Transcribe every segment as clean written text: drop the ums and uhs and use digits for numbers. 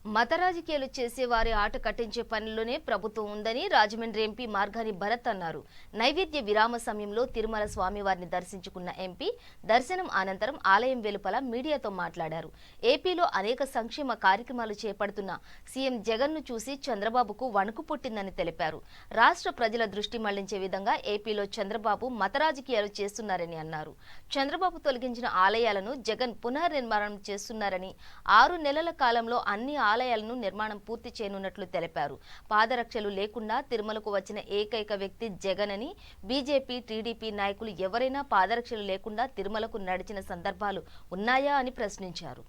మత రాజకీయాలు చేసే వారి ఆట కట్టించే పనిలోనే ప్రభుత్వం ఉందని రాజమండ్రి ఎంపీ మార్గాని భరత్ అన్నారు. నైవేద్య విరామ సమయంలో తిరుమల స్వామివారిని దర్శించుకున్న ఎంపీ దర్శనం అనంతరం ఆలయం వెలుపల మీడియాతో మాట్లాడారు. ఏపీలో అనేక సంక్షేమ కార్యక్రమాలు చేపడుతున్న సీఎం జగన్ ను చూసి చంద్రబాబుకు వణుకు పుట్టిందని తెలిపారు. రాష్ట్ర ప్రజల దృష్టి మళ్లించే విధంగా ఏపీలో చంద్రబాబు మత రాజకీయాలు చేస్తున్నారని అన్నారు. చంద్రబాబు తొలగించిన ఆలయాలను జగన్ పునర్నిర్మాణం చేస్తున్నారని 6 నెలల కాలంలో అన్ని ఆలయాలను నిర్మాణం పూర్తి చేయనున్నట్లు తెలిపారు. పాదరక్షలు లేకుండా తిరుమలకు వచ్చిన ఏకైక వ్యక్తి జగన్ అని, బీజేపీ టీడీపీ నాయకులు ఎవరైనా పాదరక్షలు లేకుండా తిరుమలకు నడిచిన సందర్భాలు ఉన్నాయా అని ప్రశ్నించారు.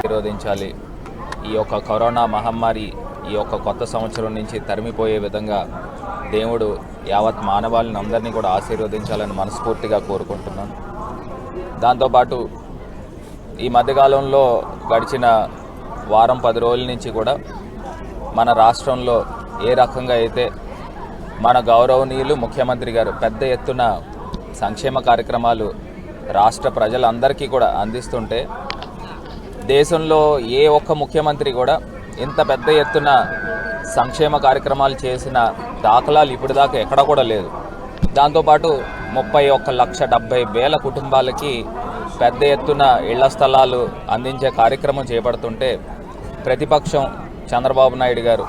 నిరోధించాలి. ఈ యొక్క కరోనా మహమ్మారి ఈ యొక్క కొత్త సంవత్సరం నుంచి తరిమిపోయే విధంగా దేవుడు యావత్ మానవాళిని అందరినీ కూడా ఆశీర్వదించాలని మనస్ఫూర్తిగా కోరుకుంటున్నాను. దాంతోపాటు ఈ మధ్యకాలంలో గడిచిన వారం 10 రోజుల నుంచి కూడా మన రాష్ట్రంలో ఏ రకంగా అయితే మన గౌరవనీయులు ముఖ్యమంత్రి గారు పెద్ద ఎత్తున సంక్షేమ కార్యక్రమాలు రాష్ట్ర ప్రజలందరికీ కూడా అందిస్తుంటే దేశంలో ఏ ఒక్క ముఖ్యమంత్రి కూడా ఇంత పెద్ద ఎత్తున సంక్షేమ కార్యక్రమాలు చేసిన దాఖలాలు ఇప్పటిదాకా ఎక్కడ కూడా లేదు. దాంతోపాటు 31,70,000 కుటుంబాలకి పెద్ద ఎత్తున ఇళ్ల స్థలాలు అందించే కార్యక్రమం చేపడుతుంటే ప్రతిపక్షం చంద్రబాబు నాయుడు గారు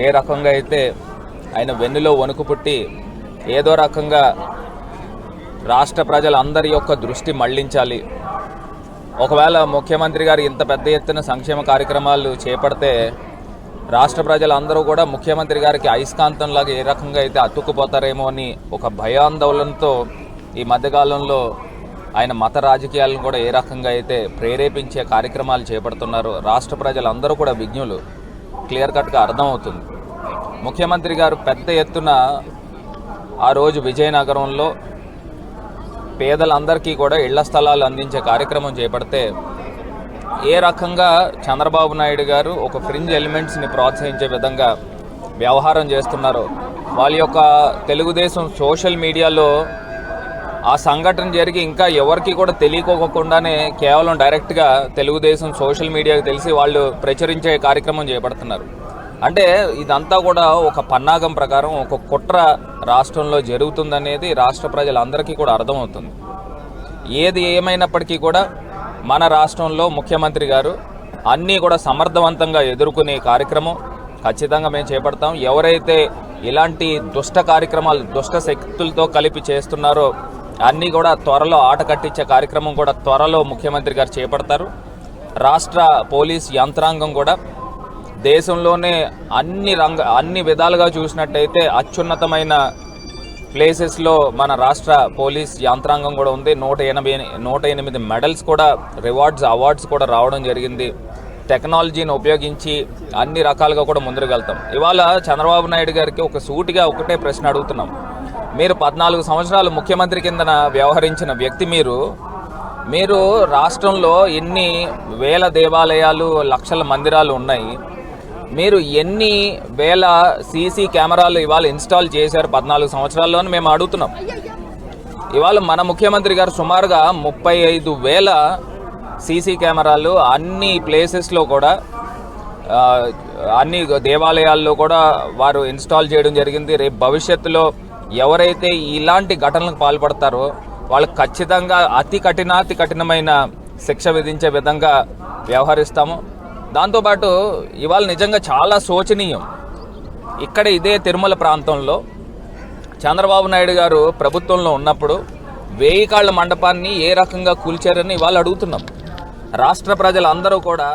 ఏ రకంగా అయితే ఆయన వెన్నులో వణుకు పుట్టి ఏదో రకంగా రాష్ట్ర ప్రజలందరి యొక్క దృష్టి మళ్లించాలి, ఒకవేళ ముఖ్యమంత్రి గారు ఇంత పెద్ద ఎత్తున సంక్షేమ కార్యక్రమాలు చేపడితే రాష్ట్ర ప్రజలందరూ కూడా ముఖ్యమంత్రి గారికి అయస్కాంతంలాగా ఏ రకంగా అయితే అతుక్కుపోతారేమో అని ఒక భయాందోళనతో ఈ మధ్యకాలంలో ఆయన మత రాజకీయాలను కూడా ఏ రకంగా అయితే ప్రేరేపించే కార్యక్రమాలు చేపడుతున్నారో రాష్ట్ర ప్రజలందరూ కూడా విజ్ఞులు, క్లియర్ కట్గా అర్థమవుతుంది. ముఖ్యమంత్రి గారు పెద్ద ఎత్తున ఆ రోజు విజయనగరంలో పేదలందరికీ కూడా ఇళ్ల స్థలాలు అందించే కార్యక్రమం చేపడితే ఏ రకంగా చంద్రబాబు నాయుడు గారు ఒక ఫ్రింజ్ ఎలిమెంట్స్ని ప్రోత్సహించే విధంగా వ్యవహారం చేస్తున్నారో వాళ్ళ యొక్క తెలుగుదేశం సోషల్ మీడియాలో ఆ సంఘటన జరిగి ఇంకా ఎవరికి కూడా తెలియకోకుండానే కేవలం డైరెక్ట్గా తెలుగుదేశం సోషల్ మీడియాకి తెలిసి వాళ్ళు ప్రచురించే కార్యక్రమం చేపడుతున్నారు. అంటే ఇదంతా కూడా ఒక పన్నాగం ప్రకారం ఒక కుట్ర రాష్ట్రంలో జరుగుతుందనేది రాష్ట్ర ప్రజలందరికీ కూడా అర్థమవుతుంది. ఏది ఏమైనప్పటికీ కూడా మన రాష్ట్రంలో ముఖ్యమంత్రి గారు అన్నీ కూడా సమర్థవంతంగా ఎదుర్కొనే కార్యక్రమం ఖచ్చితంగా మేము చేపడతాం. ఎవరైతే ఇలాంటి దుష్ట కార్యక్రమాలు దుష్ట శక్తులతో కలిపి చేస్తున్నారో అన్నీ కూడా త్వరలో ఆట కట్టించే కార్యక్రమం కూడా త్వరలో ముఖ్యమంత్రి గారు చేపడతారు. రాష్ట్ర పోలీస్ యంత్రాంగం కూడా దేశంలోనే అన్ని విధాలుగా చూసినట్టయితే అత్యున్నతమైన ప్లేసెస్లో మన రాష్ట్ర పోలీస్ యంత్రాంగం కూడా ఉంది. 108 మెడల్స్ కూడా అవార్డ్స్ కూడా రావడం జరిగింది. టెక్నాలజీని ఉపయోగించి అన్ని రకాలుగా కూడా ముందుకు వెళ్తాం. ఇవాళ చంద్రబాబు నాయుడు గారికి ఒక సూటిగా ఒకటే ప్రశ్న అడుగుతున్నాం. మీరు 14 సంవత్సరాలు ముఖ్యమంత్రి కిందన వ్యవహరించిన వ్యక్తి మీరు రాష్ట్రంలో ఎన్ని వేల దేవాలయాలు లక్షల మందిరాలు ఉన్నాయి, మీరు ఎన్ని వేల సీసీ కెమెరాలు ఇవాళ ఇన్స్టాల్ చేశారు 14 సంవత్సరాల్లో అని మేము అడుగుతున్నాం. ఇవాళ మన ముఖ్యమంత్రి గారు సుమారుగా 35,000 సీసీ కెమెరాలు అన్ని ప్లేసెస్లో కూడా అన్ని దేవాలయాల్లో కూడా వారు ఇన్స్టాల్ చేయడం జరిగింది. రేపు భవిష్యత్తులో ఎవరైతే ఇలాంటి ఘటనలకు పాల్పడతారో వాళ్ళకి ఖచ్చితంగా అతి కఠినమైన శిక్ష విధించే విధంగా వ్యవహరిస్తాము. దాంతోపాటు ఇవాళ నిజంగా చాలా శోచనీయం, ఇక్కడ ఇదే తిరుమల ప్రాంతంలో చంద్రబాబు నాయుడు గారు ప్రభుత్వంలో ఉన్నప్పుడు 1000 కాళ్ల మండపాన్ని ఏ రకంగా కూల్చారని ఇవాళ అడుగుతున్నాం. రాష్ట్ర ప్రజలందరూ కూడా